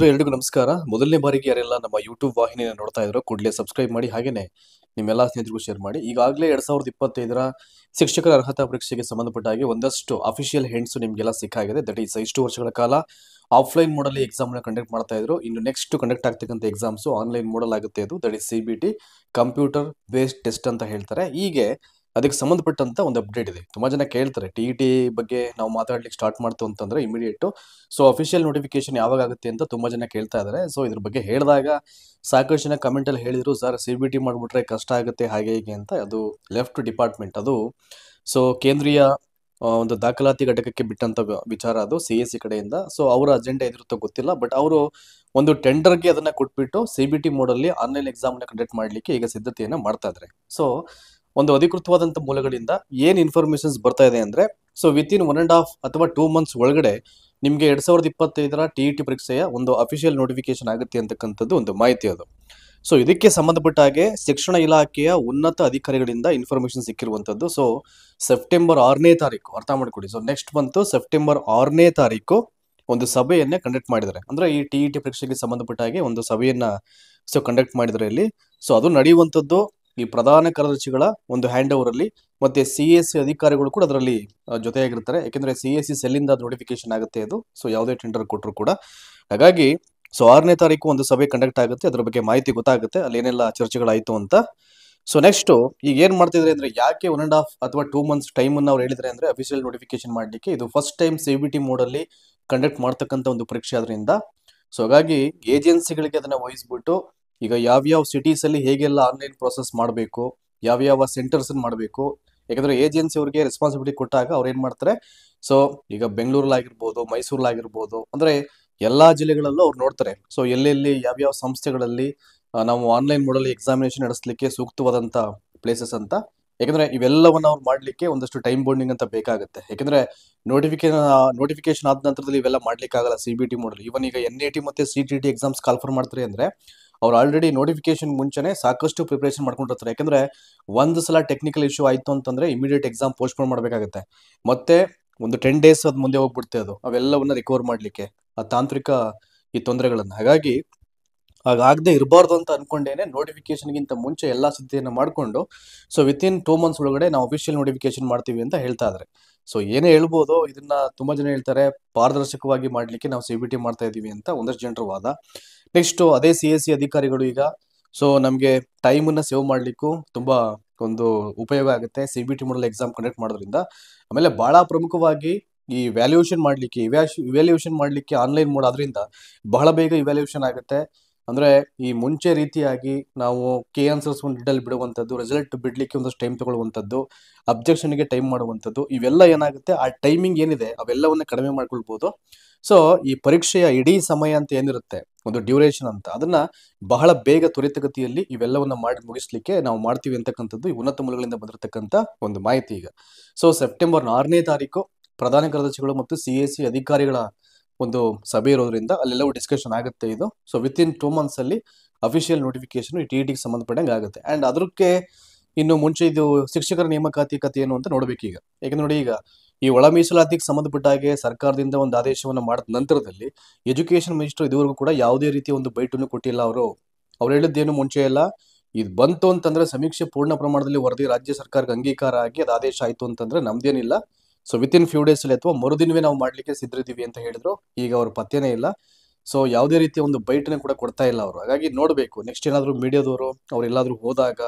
ಸ್ನೇಹಿತರೆ ಎಲ್ರಿಗೂ ನಮಸ್ಕಾರ. ಮೊದಲನೇ ಬಾರಿಗೆ ಯಾರೆಲ್ಲ ನಮ್ಮ ಯೂಟ್ಯೂಬ್ ವಾಹಿನಿಯನ್ನು ನೋಡ್ತಾ ಇದ್ರು ಕೂಡಲೇ ಸಬ್ಸ್ಕ್ರೈಬ್ ಮಾಡಿ, ಹಾಗೇನೆ ನಿಮ್ಮೆಲ್ಲ ಸ್ನೇಹಿತರಿಗೂ ಶೇರ್ ಮಾಡಿ. ಈಗಾಗಲೇ 2025ರ ಶಿಕ್ಷಕರ ಅರ್ಹತಾ ಪರೀಕ್ಷೆಗೆ ಸಂಬಂಧಪಟ್ಟ ಹಾಗೆ ಒಂದಷ್ಟು ಅಫಿಷಿಯಲ್ ಹಿಂಟ್ಸ್ ನಿಮಗೆಲ್ಲ ಸಿಕ್ಕಾಗಿದೆ. ದಟ್ ಈಸ್ ಇಷ್ಟು ವರ್ಷಗಳ ಕಾಲ ಆಫ್ಲೈನ್ ಮೋಡಲ್ಲಿ ಎಕ್ಸಾಮ್ನ ಕಂಡಕ್ಟ್ ಮಾಡ್ತಾ ಇದ್ರು. ಇನ್ನು ನೆಕ್ಸ್ಟ್ ಕಂಡಕ್ಟ್ ಆಗ್ತಕ್ಕಂಥ ಎಕ್ಸಾಮ್ಸು ಆನ್ಲೈನ್ ಮೋಡಲ್ ಆಗುತ್ತೆ. ಅದು that is CBT, computer based test ಅಂತ ಹೇಳ್ತಾರೆ. ಹೀಗೆ ಅದಕ್ಕೆ ಸಂಬಂಧಪಟ್ಟಂತ ಒಂದು ಅಪ್ಡೇಟ್ ಇದೆ. ತುಂಬಾ ಜನ ಕೇಳ್ತಾರೆ TET ಬಗ್ಗೆ ನಾವು ಮಾತಾಡ್ಲಿಕ್ಕೆ ಸ್ಟಾರ್ಟ್ ಮಾಡ್ತು ಅಂತಂದ್ರೆ ಇಮಿಡಿಯೇಟ್ ಸೊ ಅಫಿಷಿಯಲ್ ನೋಟಿಫಿಕೇಶನ್ ಯಾವಾಗ ಆಗುತ್ತೆ ಅಂತ ತುಂಬಾ ಜನ ಕೇಳ್ತಾ ಇದ್ದಾರೆ. ಸೊ ಇದ್ರ ಬಗ್ಗೆ ಹೇಳಿದಾಗ ಸಾಕಷ್ಟು ಜನ ಕಮೆಂಟ್ ಅಲ್ಲಿ ಹೇಳಿದ್ರು, ಸರ್ CBT ಮಾಡ್ಬಿಟ್ರೆ ಕಷ್ಟ ಆಗುತ್ತೆ ಹಾಗೆ ಹೀಗೆ ಅಂತ. ಅದು ಲೆಫ್ಟ್ ಡಿಪಾರ್ಟ್ಮೆಂಟ್, ಅದು ಸೊ ಕೇಂದ್ರೀಯ ಒಂದು ದಾಖಲಾತಿ ಘಟಕಕ್ಕೆ ಬಿಟ್ಟಂತ ವಿಚಾರ. ಅದು CSE ಕಡೆಯಿಂದ. ಸೊ ಅವರ ಅಜೆಂಡಾ ಎದಿರುತ್ತೋ ಗೊತ್ತಿಲ್ಲ, ಬಟ್ ಅವರು ಒಂದು ಟೆಂಡರ್ಗೆ ಅದನ್ನ ಕೊಟ್ಬಿಟ್ಟು CBT ಮೋಡಲ್ಲಿ ಆನ್ಲೈನ್ ಎಕ್ಸಾಮ್ ನ ಕಂಡಕ್ಟ್ ಮಾಡ್ಲಿಕ್ಕೆ ಈಗ ಸಿದ್ಧತೆಯನ್ನ ಮಾಡ್ತಾ ಇದ್ದಾರೆ. ಸೊ ಒಂದು ಅಧಿಕೃತವಾದಂತ ಮೂಲಗಳಿಂದ ಏನ್ ಇನ್ಫಾರ್ಮೇಶನ್ಸ್ ಬರ್ತಾ ಇದೆ ಅಂದ್ರೆ, ಸೊ ವಿತಿನ್ 1.5 ಅಥವಾ 2 ಮಂತ್ಸ್ ಒಳಗಡೆ ನಿಮ್ಗೆ 2025ರ TET ಪರೀಕ್ಷೆಯ ಒಂದು ಅಫಿಷಿಯಲ್ ನೋಟಿಫಿಕೇಶನ್ ಆಗುತ್ತೆ ಅಂತಕ್ಕಂಥದ್ದು ಒಂದು ಮಾಹಿತಿ ಅದು. ಸೊ ಇದಕ್ಕೆ ಸಂಬಂಧಪಟ್ಟ ಹಾಗೆ ಶಿಕ್ಷಣ ಇಲಾಖೆಯ ಉನ್ನತ ಅಧಿಕಾರಿಗಳಿಂದ ಇನ್ಫಾರ್ಮೇಶನ್ ಸಿಕ್ಕಿರುವಂತದ್ದು. ಸೊ ಸೆಪ್ಟೆಂಬರ್ 6ನೇ ತಾರೀಕು, ಅರ್ಥ ಮಾಡ್ಕೊಳ್ಳಿ. ಸೊ ನೆಕ್ಸ್ಟ್ ಮಂತ್ ಸೆಪ್ಟೆಂಬರ್ 6ನೇ ತಾರೀಕು ಒಂದು ಸಭೆಯನ್ನೇ ಕಂಡಕ್ಟ್ ಮಾಡಿದ್ದಾರೆ. ಅಂದ್ರೆ ಈ TET ಪರೀಕ್ಷೆಗೆ ಸಂಬಂಧಪಟ್ಟ ಹಾಗೆ ಒಂದು ಸಭೆಯನ್ನ ಸೊ ಕಂಡಕ್ಟ್ ಮಾಡಿದ್ದಾರೆ ಇಲ್ಲಿ. ಸೊ ಅದು ನಡೆಯುವಂತದ್ದು ಈ ಪ್ರಧಾನ ಕಾರ್ಯದರ್ಶಿಗಳ ಒಂದು ಹ್ಯಾಂಡ್ ಓವರ್ ಅಲ್ಲಿ, ಮತ್ತೆ CSE ಅಧಿಕಾರಿಗಳು ಕೂಡ ಅದರಲ್ಲಿ ಜೊತೆಯಾಗಿರ್ತಾರೆ. ಯಾಕಂದ್ರೆ CSE ಸೆಲ್ಲಿಂದ ನೋಟಿಫಿಕೇಶನ್ ಆಗುತ್ತೆ ಅದು. ಸೊ ಯಾವುದೇ ಟೆಂಡರ್ ಕೊಟ್ಟರು ಕೂಡ. ಹಾಗಾಗಿ ಸೊ 6ನೇ ತಾರೀಕು ಒಂದು ಸಭೆ ಕಂಡಕ್ಟ್ ಆಗುತ್ತೆ. ಅದ್ರ ಬಗ್ಗೆ ಮಾಹಿತಿ ಗೊತ್ತಾಗುತ್ತೆ, ಅಲ್ಲಿ ಏನೆಲ್ಲ ಚರ್ಚೆಗಳಾಯ್ತು ಅಂತ. ಸೊ ನೆಕ್ಸ್ಟ್ ಈಗ ಏನ್ ಮಾಡ್ತಿದ್ರೆ ಅಂದ್ರೆ, ಯಾಕೆ 1.5 ಅಥವಾ 2 ಮಂತ್ಸ್ ಟೈಮ್ ಅನ್ನ ಅವ್ರು ಹೇಳಿದ್ರೆ ಅಂದ್ರೆ ಅಫಿಷಿಯಲ್ ನೋಟಿಫಿಕೇಶನ್ ಮಾಡ್ಲಿಕ್ಕೆ. ಇದು ಫಸ್ಟ್ ಟೈಮ್ CBT ಮೋಡ್ ಅಲ್ಲಿ ಕಂಡಕ್ಟ್ ಮಾಡ್ತಕ್ಕಂಥ ಒಂದು ಪರೀಕ್ಷೆ ಆದ್ರಿಂದ ಸೊ ಹಾಗಾಗಿ ಏಜೆನ್ಸಿಗಳಿಗೆ ಅದನ್ನ ವಹಿಸ್ಬಿಟ್ಟು ಈಗ ಯಾವ್ಯಾವ ಸಿಟೀಸ್ ಅಲ್ಲಿ ಹೇಗೆಲ್ಲ ಆನ್ಲೈನ್ ಪ್ರೋಸೆಸ್ ಮಾಡಬೇಕು, ಯಾವ್ಯಾವ ಸೆಂಟರ್ಸ್ ಮಾಡಬೇಕು. ಯಾಕಂದ್ರೆ ಏಜೆನ್ಸಿ ಅವರಿಗೆ ರೆಸ್ಪಾನ್ಸಿಬಿಲಿಟಿ ಕೊಟ್ಟಾಗ ಅವ್ರು ಏನ್ ಮಾಡ್ತಾರೆ, ಸೊ ಈಗ ಬೆಂಗಳೂರಲ್ಲಾಗಿರ್ಬೋದು, ಮೈಸೂರಲ್ಲಾಗಿರ್ಬೋದು, ಅಂದ್ರೆ ಎಲ್ಲಾ ಜಿಲ್ಲೆಗಳಲ್ಲೂ ಅವ್ರು ನೋಡ್ತಾರೆ. ಸೊ ಎಲ್ಲೆಲ್ಲಿ ಯಾವ್ಯಾವ ಸಂಸ್ಥೆಗಳಲ್ಲಿ ನಾವು ಆನ್ಲೈನ್ ಮೋಡಲ್ಲಿ ಎಕ್ಸಾಮಿನೇಷನ್ ನಡೆಸಲಿಕ್ಕೆ ಸೂಕ್ತವಾದಂತ ಪ್ಲೇಸಸ್ ಅಂತ. ಯಾಕಂದ್ರೆ ಇವೆಲ್ಲವನ್ನ ಅವ್ರು ಮಾಡ್ಲಿಕ್ಕೆ ಒಂದಷ್ಟು ಟೈಮ್ ಬೌಂಡಿಂಗ್ ಅಂತ ಬೇಕಾಗುತ್ತೆ. ಯಾಕಂದ್ರೆ ನೋಟಿಫಿಕೇಶನ್ ಆದ ನಂತರದಲ್ಲಿ ಇವೆಲ್ಲ ಮಾಡ್ಲಿಕ್ಕೆ ಆಗಲ್ಲ CBT ಮೋಡಲ್. ಇವನ್ ಈಗ NAT ಮತ್ತೆ CTT ಎಕ್ಸಾಮ್ಸ್ ಕಾಲ್ಫರ್ ಮಾಡ್ತಾರೆ ಅಂದ್ರೆ ಅವ್ರು ಆಲ್ರೆಡಿ ನೋಟಿಫಿಕೇಶನ್ ಮುಂಚೆನೆ ಸಾಕಷ್ಟು ಪ್ರಿಪರೇಷನ್ ಮಾಡ್ಕೊಂಡಿರ್ತಾರೆ. ಯಾಕಂದ್ರೆ ಒಂದು ಸಲ ಟೆಕ್ನಿಕಲ್ ಇಶ್ಯೂ ಆಯ್ತು ಅಂತಂದ್ರೆ ಇಮಿಡಿಯೇಟ್ ಎಕ್ಸಾಮ್ ಪೋಸ್ಟ್ಪೋನ್ ಮಾಡ್ಬೇಕಾಗುತ್ತೆ. ಮತ್ತೆ ಒಂದು 10 ಡೇಸ್ ಅದ್ ಮುಂದೆ ಹೋಗ್ಬಿಡುತ್ತೆ ಅದು, ಅವೆಲ್ಲವನ್ನ ರಿಕವರ್ ಮಾಡ್ಲಿಕ್ಕೆ ಆ ತಾಂತ್ರಿಕ ಈ ತೊಂದರೆಗಳನ್ನ. ಹಾಗಾಗಿ ಹಾಗಾಗದೆ ಇರಬಾರ್ದು ಅಂತ ಅನ್ಕೊಂಡೇನೆ ನೋಟಿಫಿಕೇಶನ್ಗಿಂತ ಮುಂಚೆ ಎಲ್ಲಾ ಸಿದ್ಧತೆಯನ್ನ ಮಾಡ್ಕೊಂಡು ಸೊ ವಿತಿನ್ 2 ಮಂತ್ಸ್ ಒಳಗಡೆ ನಾವು ಅಫಿಷಿಯಲ್ ನೋಟಿಫಿಕೇಶನ್ ಮಾಡ್ತೀವಿ ಅಂತ ಹೇಳ್ತಾ ಇದ್ದಾರೆ. ಸೊ ಏನೇ ಹೇಳ್ಬೋದು, ಇದನ್ನ ತುಂಬಾ ಜನ ಹೇಳ್ತಾರೆ ಪಾರದರ್ಶಕವಾಗಿ ಮಾಡ್ಲಿಕ್ಕೆ ನಾವು CBT ಮಾಡ್ತಾ ಇದೀವಿ ಅಂತ ಒಂದಷ್ಟು ಜನರ ವಾದ. ನೆಕ್ಸ್ಟ್ ಅದೇ CSE ಅಧಿಕಾರಿಗಳು ಈಗ ಸೊ ನಮ್ಗೆ ಟೈಮ್ ಅನ್ನ ಸೇವ್ ಮಾಡ್ಲಿಕ್ಕೂ ತುಂಬಾ ಒಂದು ಉಪಯೋಗ ಆಗುತ್ತೆ CBT ಮೋಡಲ್ ಎಕ್ಸಾಮ್ ಕಂಡಕ್ಟ್ ಮಾಡೋದ್ರಿಂದ. ಆಮೇಲೆ ಬಹಳ ಪ್ರಮುಖವಾಗಿ ಈ ಇವ್ಯಾಲ್ಯೂಯೇಷನ್ ಮಾಡ್ಲಿಕ್ಕೆ ಆನ್ಲೈನ್ ಮೋಡ್ ಆದ್ರಿಂದ ಬಹಳ ಬೇಗ ಇವ್ಯಾಲ್ಯೂಯೇಷನ್ ಆಗುತ್ತೆ. ಅಂದ್ರೆ ಈ ಮುಂಚೆ ರೀತಿಯಾಗಿ ನಾವು ಕೆ ಆನ್ಸರ್ಸ್ ಒಂದು ಡೀಟೇಲ್ ಬಿಡುವಂಥದ್ದು, ರಿಸಲ್ಟ್ ಬಿಡ್ಲಿಕ್ಕೆ ಒಂದಷ್ಟು ಟೈಮ್ ತಗೊಳ್ಳುವಂಥದ್ದು, ಅಬ್ಜೆಕ್ಷನ್ಗೆ ಟೈಮ್ ಮಾಡುವಂಥದ್ದು, ಇವೆಲ್ಲ ಏನಾಗುತ್ತೆ ಆ ಟೈಮಿಂಗ್ ಏನಿದೆ ಅವೆಲ್ಲವನ್ನ ಕಡಿಮೆ ಮಾಡ್ಕೊಳ್ಬಹುದು. ಸೊ ಈ ಪರೀಕ್ಷೆಯ ಇಡೀ ಸಮಯ ಅಂತ ಏನಿರುತ್ತೆ, ಒಂದು ಡ್ಯೂರೇಷನ್ ಅಂತ, ಅದನ್ನ ಬಹಳ ಬೇಗ ತ್ವರಿತಗತಿಯಲ್ಲಿ ಇವೆಲ್ಲವನ್ನ ಮಾಡಿ ಮುಗಿಸ್ಲಿಕ್ಕೆ ನಾವು ಮಾಡ್ತೀವಿ ಅಂತಕ್ಕಂಥದ್ದು ಈ ಉನ್ನತ ಮೂಲಗಳಿಂದ ಬಂದಿರತಕ್ಕಂಥ ಒಂದು ಮಾಹಿತಿ ಈಗ. ಸೊ ಸೆಪ್ಟೆಂಬರ್ 6ನೇ ತಾರೀಕು ಪ್ರಧಾನ ಕಾರ್ಯದರ್ಶಿಗಳು ಮತ್ತು CSE ಅಧಿಕಾರಿಗಳ ಒಂದು ಸಭೆ ಇರೋದ್ರಿಂದ ಅಲ್ಲೆಲ್ಲವೂ ಡಿಸ್ಕಷನ್ ಆಗುತ್ತೆ ಇದು. ಸೊ ವಿತಿನ್ 2 ಮಂತ್ಸ್ ಅಲ್ಲಿ ಅಫಿಷಿಯಲ್ ನೋಟಿಫಿಕೇಶನ್ ಈ TET ಸಂಬಂಧಪಟ್ಟಂಗೆ ಆಗುತ್ತೆ. ಅಂಡ್ ಅದಕ್ಕೆ ಇನ್ನು ಮುಂಚೆ ಇದು ಶಿಕ್ಷಕರ ನೇಮಕಾತಿ ಕಥೆ ಏನು ಅಂತ ನೋಡ್ಬೇಕೀಗ. ಯಾಕಂದ್ರೆ ನೋಡಿ, ಈಗ ಈ ಒಳ ಮೀಸಲಾತಿಗೆ ಸಂಬಂಧಪಟ್ಟ ಹಾಗೆ ಸರ್ಕಾರದಿಂದ ಒಂದು ಆದೇಶವನ್ನ ಮಾಡಿದ ನಂತರದಲ್ಲಿ ಎಜುಕೇಶನ್ ಮಿನಿಸ್ಟರ್ ಇದುವರೆಗೂ ಕೂಡ ಯಾವುದೇ ರೀತಿಯ ಒಂದು ಬೈಟನ್ನು ಕೊಟ್ಟಿಲ್ಲ. ಅವ್ರು ಹೇಳಿದ್ದೇನು ಮುಂಚೆ ಎಲ್ಲ, ಇದು ಬಂತು ಅಂತಂದ್ರೆ ಸಮೀಕ್ಷೆ ಪೂರ್ಣ ಪ್ರಮಾಣದಲ್ಲಿ ವರದಿ ರಾಜ್ಯ ಸರ್ಕಾರಕ್ಕೆ ಅಂಗೀಕಾರ ಆಗಿ ಅದು ಆದೇಶ ಆಯ್ತು ಅಂತಂದ್ರೆ ನಮ್ದೇನಿಲ್ಲ, ಸೊ ವಿತಿನ್ ಫ್ಯೂ ಡೇಸ್ ಅಲ್ಲಿ ಅಥವಾ ಮರುದಿನವೇ ನಾವು ಮಾಡ್ಲಿಕ್ಕೆ ಸಿದ್ಧರಿದ್ದೀವಿ ಅಂತ ಹೇಳಿದ್ರು. ಈಗ ಅವ್ರ ಪತ್ತೆನೇ ಇಲ್ಲ. ಸೊ ಯಾವುದೇ ರೀತಿಯ ಒಂದು ಬೈಟ್ನ ಕೂಡ ಕೊಡ್ತಾ ಇಲ್ಲ ಅವರು. ಹಾಗಾಗಿ ನೋಡ್ಬೇಕು ನೆಕ್ಸ್ಟ್ ಏನಾದ್ರು ಮೀಡಿಯಾದವರು ಅವ್ರು ಎಲ್ಲಾದ್ರೂ ಹೋದಾಗ,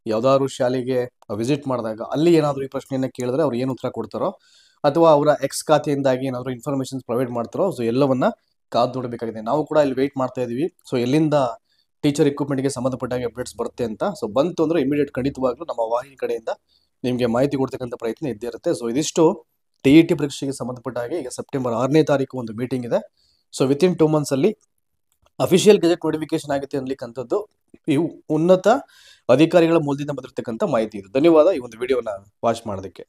ಯಾವ್ದಾದ್ರು ಶಾಲೆಗೆ ವಿಸಿಟ್ ಮಾಡಿದಾಗ ಅಲ್ಲಿ ಏನಾದ್ರು ಈ ಪ್ರಶ್ನೆಯನ್ನ ಕೇಳಿದ್ರೆ ಅವ್ರು ಏನು ಉತ್ತರ ಕೊಡ್ತಾರೋ, ಅಥವಾ ಅವರ ಎಕ್ಸ್ ಖಾತೆಯಿಂದಾಗಿ ಏನಾದ್ರು ಇನ್ಫಾರ್ಮೇಶನ್ ಪ್ರೊವೈಡ್ ಮಾಡ್ತಾರೋ, ಸೊ ಎಲ್ಲವನ್ನ ಕಾದು ನೋಡಬೇಕಾಗಿದೆ. ನಾವು ಕೂಡ ಇಲ್ಲಿ ವೇಟ್ ಮಾಡ್ತಾ ಇದೀವಿ. ಸೊ ಎಲ್ಲಿಂದ ಟೀಚರ್ ಗೆ ಸಂಬಂಧಪಟ್ಟಾಗ ಅಪ್ಡೇಟ್ಸ್ ಬರುತ್ತೆ ಅಂತ. ಸೊ ಬಂತು ಅಂದ್ರೆ ಇಮಿಡಿಯೇಟ್ ಖಂಡಿತವಾಗ್ಲೂ ನಮ್ಮ ವಾಹಿನಿ ಕಡೆಯಿಂದ ನಿಮ್ಗೆ ಮಾಹಿತಿ ಕೊಡ್ತಕ್ಕಂಥ ಪ್ರಯತ್ನ ಇದ್ದೇ ಇರುತ್ತೆ. ಸೊ ಇದಿಷ್ಟು TET ಪರೀಕ್ಷೆಗೆ ಸಂಬಂಧಪಟ್ಟ ಹಾಗೆ ಈಗ ಸೆಪ್ಟೆಂಬರ್ 6ನೇ ತಾರೀಕು ಒಂದು ಮೀಟಿಂಗ್ ಇದೆ. ಸೊ ವಿತಿನ್ 2 ಮಂತ್ಸ್ ಅಲ್ಲಿ ಅಫಿಷಿಯಲ್ ಗೆಜೆಟ್ ನೋಟಿಫಿಕೇಶನ್ ಆಗುತ್ತೆ ಅನ್ಲಿಕ್ಕಂಥದ್ದು ಈ ಉನ್ನತ ಅಧಿಕಾರಿಗಳ ಮೂಲದಿಂದ ಬಂದಿರತಕ್ಕಂಥ ಮಾಹಿತಿ ಇದು. ಧನ್ಯವಾದ ಈ ಒಂದು ವಿಡಿಯೋನ ವಾಚ್ ಮಾಡೋದಕ್ಕೆ.